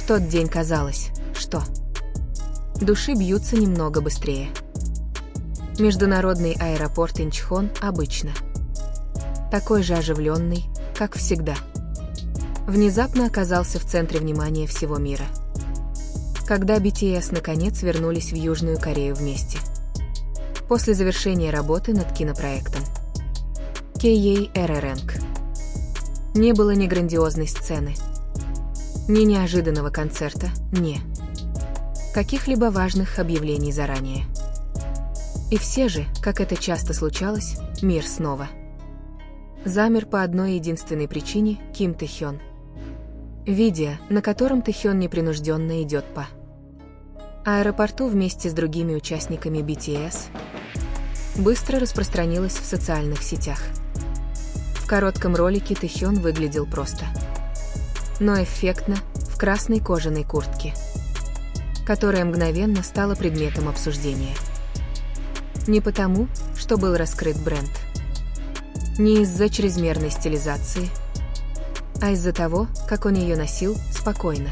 В тот день казалось, что души бьются немного быстрее. Международный аэропорт Инчхон обычно такой же оживленный, как всегда, внезапно оказался в центре внимания всего мира. Когда BTS наконец вернулись в Южную Корею вместе. После завершения работы над кинопроектом KARRANK. Не было ни грандиозной сцены, ни неожиданного концерта, ни каких-либо важных объявлений заранее. И все же, как это часто случалось, мир снова замер по одной единственной причине – Ким Тэхён. Видео, на котором Тэхён непринужденно идет по аэропорту вместе с другими участниками BTS, быстро распространилось в социальных сетях. В коротком ролике Тэхён выглядел просто, но эффектно, в красной кожаной куртке, которая мгновенно стала предметом обсуждения. Не потому, что был раскрыт бренд, не из-за чрезмерной стилизации, а из-за того, как он ее носил спокойно,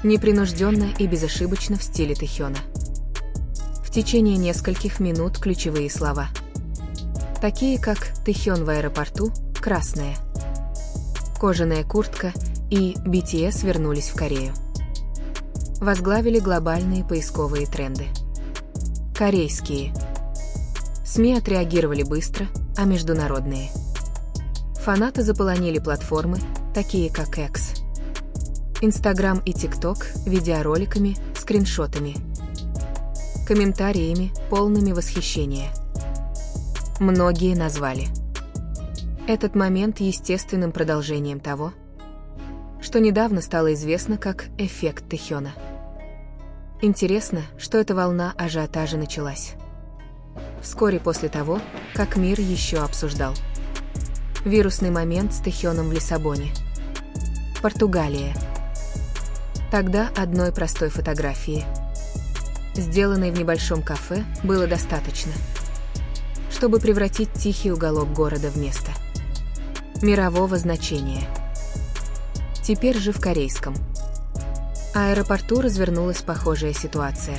непринужденно и безошибочно в стиле Тэхёна. В течение нескольких минут ключевые слова, такие как «Тэхён в аэропорту», «красная кожаная куртка» и «BTS вернулись в Корею», возглавили глобальные поисковые тренды. Корейские СМИ отреагировали быстро, а международные фанаты заполонили платформы, такие как X, Instagram и TikTok, видеороликами, скриншотами, комментариями, полными восхищения. Многие назвали этот момент естественным продолжением того, что недавно стало известно как эффект Тэхёна. Интересно, что эта волна ажиотажа началась вскоре после того, как мир еще обсуждал вирусный момент с Тэхёном в Лиссабоне, Португалия. Тогда одной простой фотографии, сделанной в небольшом кафе, было достаточно, чтобы превратить тихий уголок города в место мирового значения. Теперь же в корейском аэропорту развернулась похожая ситуация.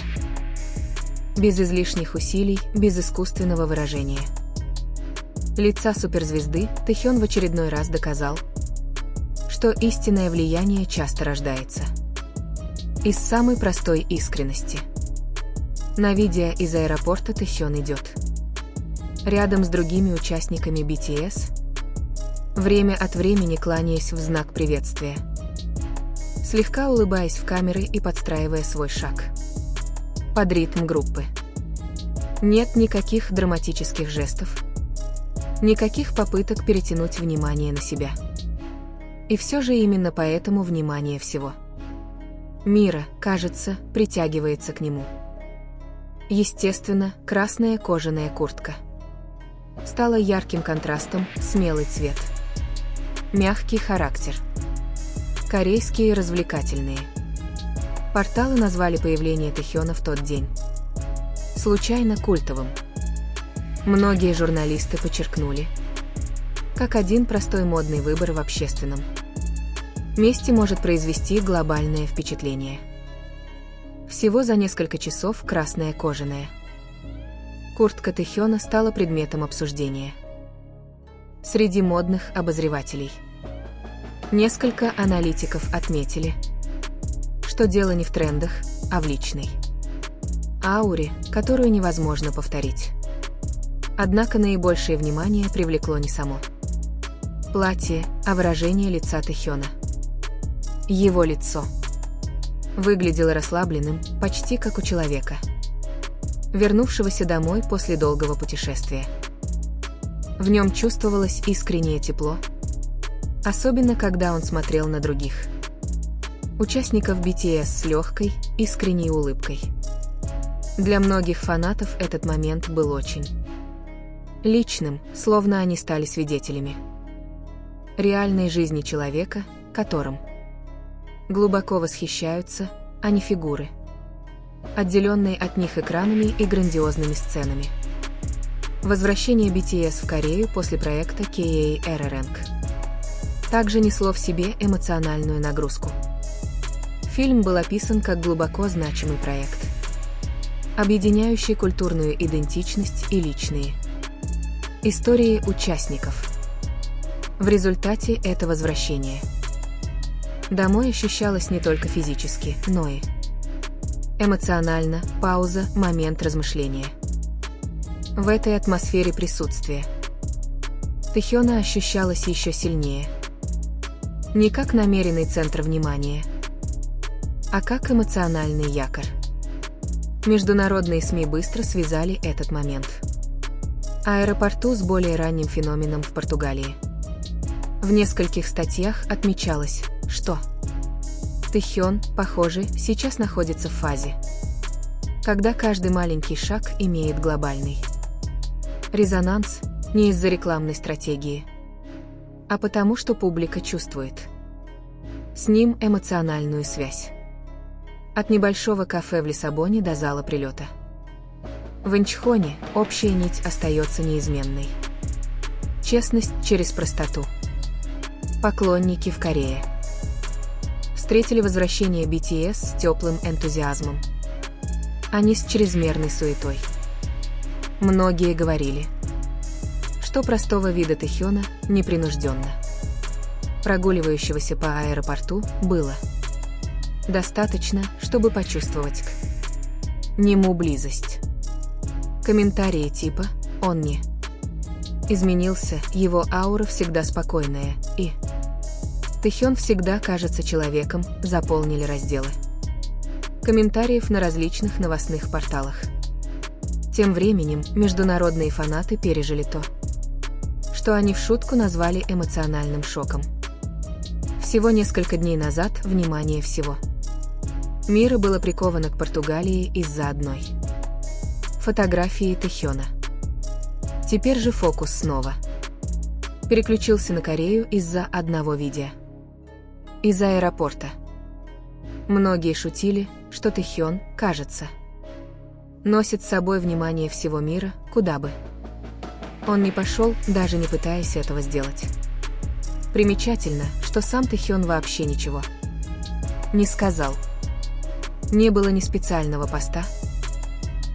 Без излишних усилий, без искусственного выражения лица суперзвезды, Тэхён в очередной раз доказал, что истинное влияние часто рождается из самой простой искренности. На видео из аэропорта Тэхён идет рядом с другими участниками BTS, время от времени кланяясь в знак приветствия, слегка улыбаясь в камеры и подстраивая свой шаг под ритм группы. Нет никаких драматических жестов, никаких попыток перетянуть внимание на себя. И все же именно поэтому внимание всего мира, кажется, притягивается к нему. Естественно, красная кожаная куртка стала ярким контрастом, смелый цвет, мягкий характер. Корейские развлекательные порталы назвали появление Тэхёна в тот день случайно культовым. Многие журналисты подчеркнули, как один простой модный выбор в общественном месте может произвести глобальное впечатление. Всего за несколько часов красная кожаная куртка Тэхёна стала предметом обсуждения среди модных обозревателей. Несколько аналитиков отметили, что дело не в трендах, а в личной ауре, которую невозможно повторить. Однако наибольшее внимание привлекло не само платье, а выражение лица Тэхёна. Его лицо выглядело расслабленным, почти как у человека, вернувшегося домой после долгого путешествия. В нем чувствовалось искреннее тепло, особенно когда он смотрел на других участников BTS с легкой, искренней улыбкой. Для многих фанатов этот момент был очень личным, словно они стали свидетелями реальной жизни человека, которым глубоко восхищаются, а не фигуры, отделенные от них экранами и грандиозными сценами. Возвращение BTS в Корею после проекта KARRANK также несло в себе эмоциональную нагрузку. Фильм был описан как глубоко значимый проект, объединяющий культурную идентичность и личные истории участников. В результате это возвращение домой ощущалось не только физически, но и эмоционально, пауза, момент размышления. В этой атмосфере присутствия Тэхёна ощущалась еще сильнее. Не как намеренный центр внимания, а как эмоциональный якорь. Международные СМИ быстро связали этот момент. Аэропорту с более ранним феноменом в Португалии. В нескольких статьях отмечалось, что Тэхён, похоже, сейчас находится в фазе, когда каждый маленький шаг имеет глобальный резонанс не из-за рекламной стратегии, а потому что публика чувствует с ним эмоциональную связь. От небольшого кафе в Лиссабоне до зала прилета в Инчхоне общая нить остается неизменной. Честность через простоту. Поклонники в Корее встретили возвращение BTS с теплым энтузиазмом, а не с чрезмерной суетой. Многие говорили, что простого вида Тэхёна, непринужденно прогуливающегося по аэропорту, было достаточно, чтобы почувствовать к нему близость. Комментарии типа «он не изменился», его аура всегда спокойная, и Тэхён всегда кажется человеком, заполнили разделы комментариев на различных новостных порталах. Тем временем международные фанаты пережили то, что они в шутку назвали эмоциональным шоком. Всего несколько дней назад внимание всего мира было приковано к Португалии из-за одной фотографии Тэхёна. Теперь же фокус снова переключился на Корею из-за одного видео из аэропорта. Многие шутили, что Тэхён, кажется, носит с собой внимание всего мира, куда бы он ни пошел, даже не пытаясь этого сделать. Примечательно, что сам Тэхён вообще ничего не сказал. Не было ни специального поста,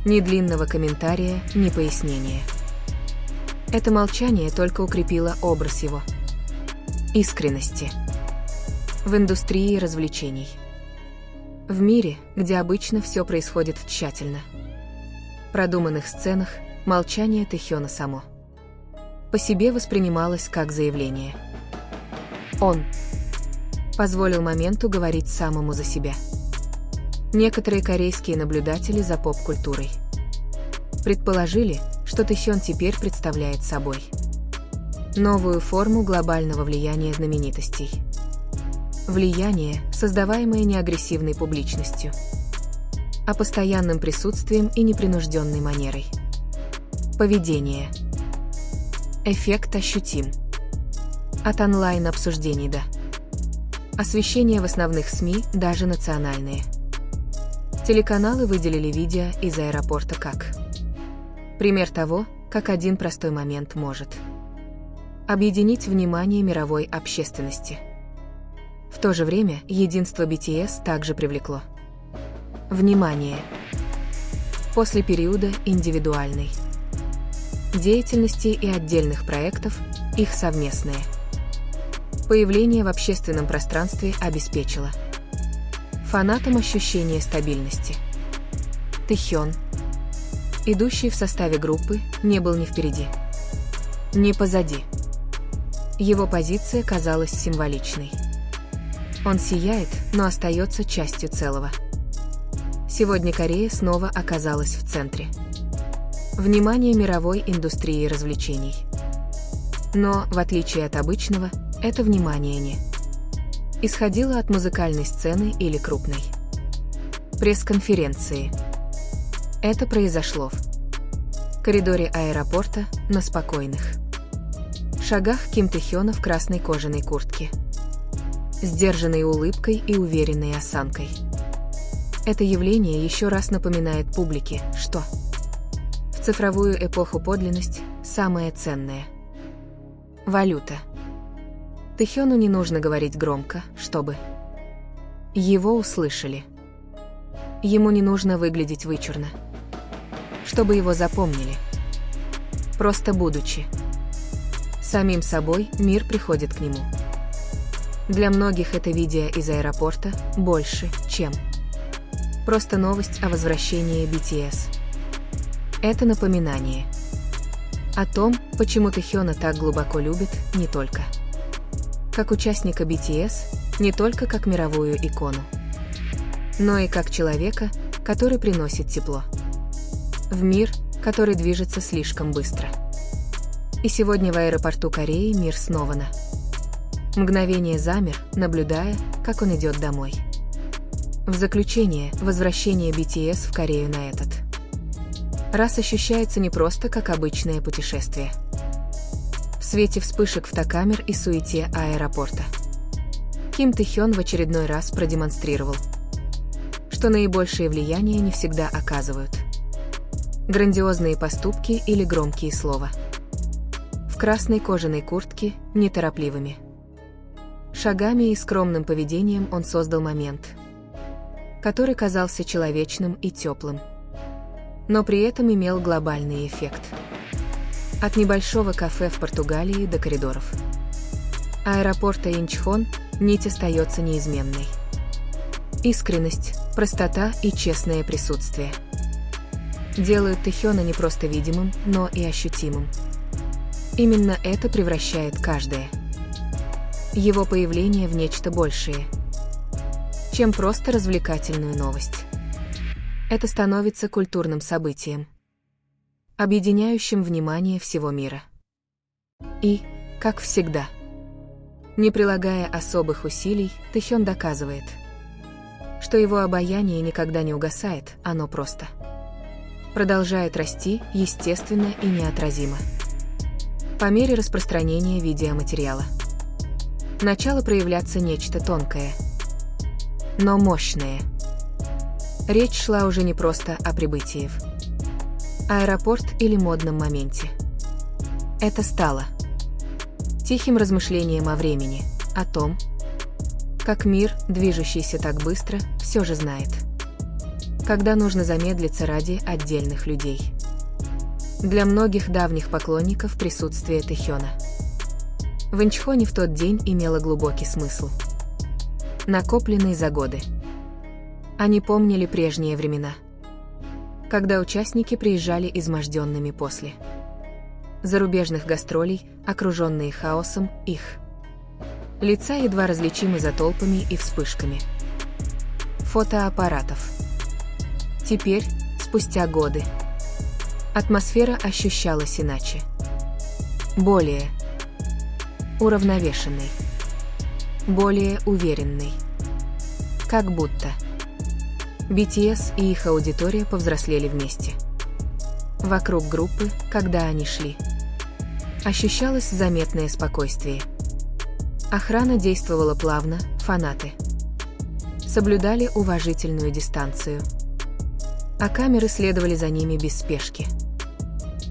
ни длинного комментария, ни пояснения. Это молчание только укрепило образ его искренности в индустрии развлечений. В мире, где обычно все происходит в тщательно продуманных сценах, молчание Тэхёна само по себе воспринималось как заявление. Он позволил моменту говорить самому за себя. Некоторые корейские наблюдатели за поп-культурой предположили, что Тэхён теперь представляет собой новую форму глобального влияния знаменитостей. Влияние, создаваемое не агрессивной публичностью, а постоянным присутствием и непринужденной манерой поведения. Эффект ощутим. От онлайн-обсуждений до освещения в основных СМИ, даже национальные телеканалы выделили видео из аэропорта как пример того, как один простой момент может объединить внимание мировой общественности. В то же время единство BTS также привлекло внимание. После периода индивидуальной деятельности и отдельных проектов, их совместное появление в общественном пространстве обеспечило фанатам ощущение стабильности. Тэхён, идущий в составе группы, не был ни впереди, ни позади. Его позиция казалась символичной. Он сияет, но остается частью целого. Сегодня Корея снова оказалась в центре внимания мировой индустрии развлечений. Но, в отличие от обычного, это внимание не исходило от музыкальной сцены или крупной пресс-конференции. Это произошло в коридоре аэропорта, на спокойных шагах Ким Тэхёна в красной кожаной куртке, сдержанной улыбкой и уверенной осанкой. Это явление еще раз напоминает публике, что в цифровую эпоху подлинность – самая ценная валюта. Тэхёну не нужно говорить громко, чтобы Его услышали. Ему не нужно выглядеть вычурно, чтобы его запомнили. Просто будучи самим собой, мир приходит к нему. Для многих это видео из аэропорта больше, чем просто новость о возвращении BTS. Это напоминание о том, почему Тэхёна так глубоко любит не только как участника BTS, не только как мировую икону, но и как человека, который приносит тепло в мир, который движется слишком быстро. И сегодня в аэропорту Кореи мир снова на мгновение замер, наблюдая, как он идет домой. В заключение, возвращение BTS в Корею на этот раз ощущается не просто как обычное путешествие. В свете вспышек фотокамер и суете аэропорта Ким Тэхён в очередной раз продемонстрировал, что наибольшее влияние не всегда оказывают грандиозные поступки или громкие слова. В красной кожаной куртке, неторопливыми шагами и скромным поведением он создал момент, который казался человечным и теплым, но при этом имел глобальный эффект. От небольшого кафе в Португалии до коридоров аэропорта Инчхон нить остается неизменной. Искренность, простота и честное присутствие делают Тэхёна не просто видимым, но и ощутимым. Именно это превращает каждое его появление в нечто большее, чем просто развлекательную новость. Это становится культурным событием, объединяющим внимание всего мира. И, как всегда, не прилагая особых усилий, Тэхён доказывает, что его обаяние никогда не угасает, оно просто продолжает расти естественно и неотразимо. По мере распространения видеоматериала начало проявляться нечто тонкое, но мощное. Речь шла уже не просто о прибытии в аэропорт или модном моменте. Это стало тихим размышлением о времени, о том, как мир, движущийся так быстро, все же знает, когда нужно замедлиться ради отдельных людей. Для многих давних поклонников присутствие Тэхёна в Инчхоне в тот день имело глубокий смысл, накопленный за годы. Они помнили прежние времена, когда участники приезжали изможденными после зарубежных гастролей, окруженные хаосом, их лица едва различимы за толпами и вспышками фотоаппаратов. Теперь, спустя годы, атмосфера ощущалась иначе. Более уравновешенной, более уверенной. Как будто BTS и их аудитория повзрослели вместе. Вокруг группы, когда они шли, ощущалось заметное спокойствие. Охрана действовала плавно, фанаты соблюдали уважительную дистанцию, а камеры следовали за ними без спешки.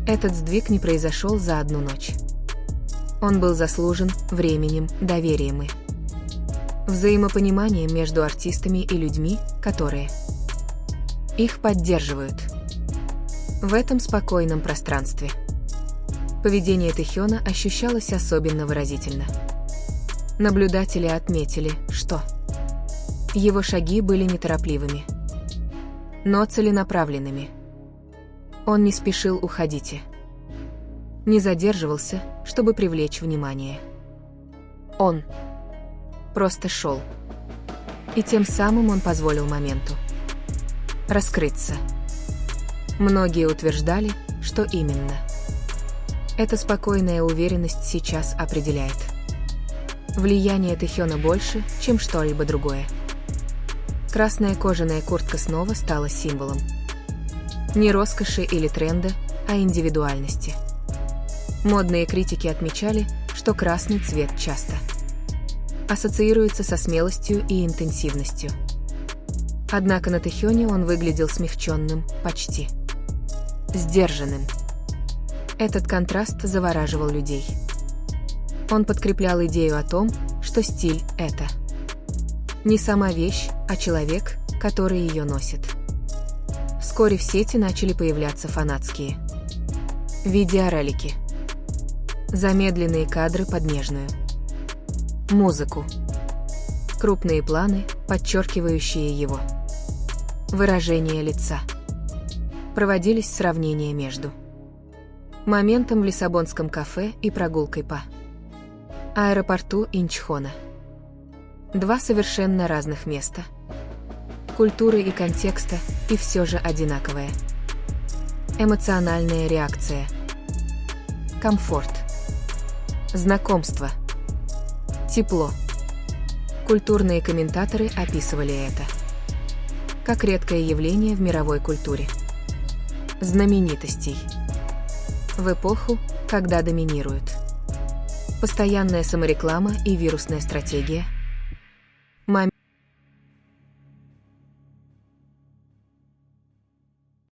Этот сдвиг не произошел за одну ночь. Он был заслужен временем, доверием и взаимопониманием между артистами и людьми, которые их поддерживают. В этом спокойном пространстве поведение Тэхёна ощущалось особенно выразительно. Наблюдатели отметили, что его шаги были неторопливыми, но целенаправленными. Он не спешил уходить, не задерживался, чтобы привлечь внимание. Он просто шел. И тем самым он позволил моменту раскрыться. Многие утверждали, что именно эта спокойная уверенность сейчас определяет влияние Тэхёна больше, чем что-либо другое. Красная кожаная куртка снова стала символом не роскоши или тренда, а индивидуальности. Модные критики отмечали, что красный цвет часто ассоциируется со смелостью и интенсивностью. Однако на Тэхёне он выглядел смягченным, почти сдержанным. Этот контраст завораживал людей. Он подкреплял идею о том, что стиль — это Не сама вещь, а человек, который ее носит. Вскоре в сети начали появляться фанатские видеоролики. Замедленные кадры под нежную музыку. Крупные планы, подчеркивающие его выражение лица. Проводились сравнения между моментом в лиссабонском кафе и прогулкой по аэропорту Инчхона. Два совершенно разных места. Культуры и контекста, и все же одинаковая эмоциональная реакция. Комфорт. Знакомство. Тепло. Культурные комментаторы описывали это как редкое явление в мировой культуре знаменитостей. В эпоху, когда доминируют постоянная самореклама и вирусная стратегия,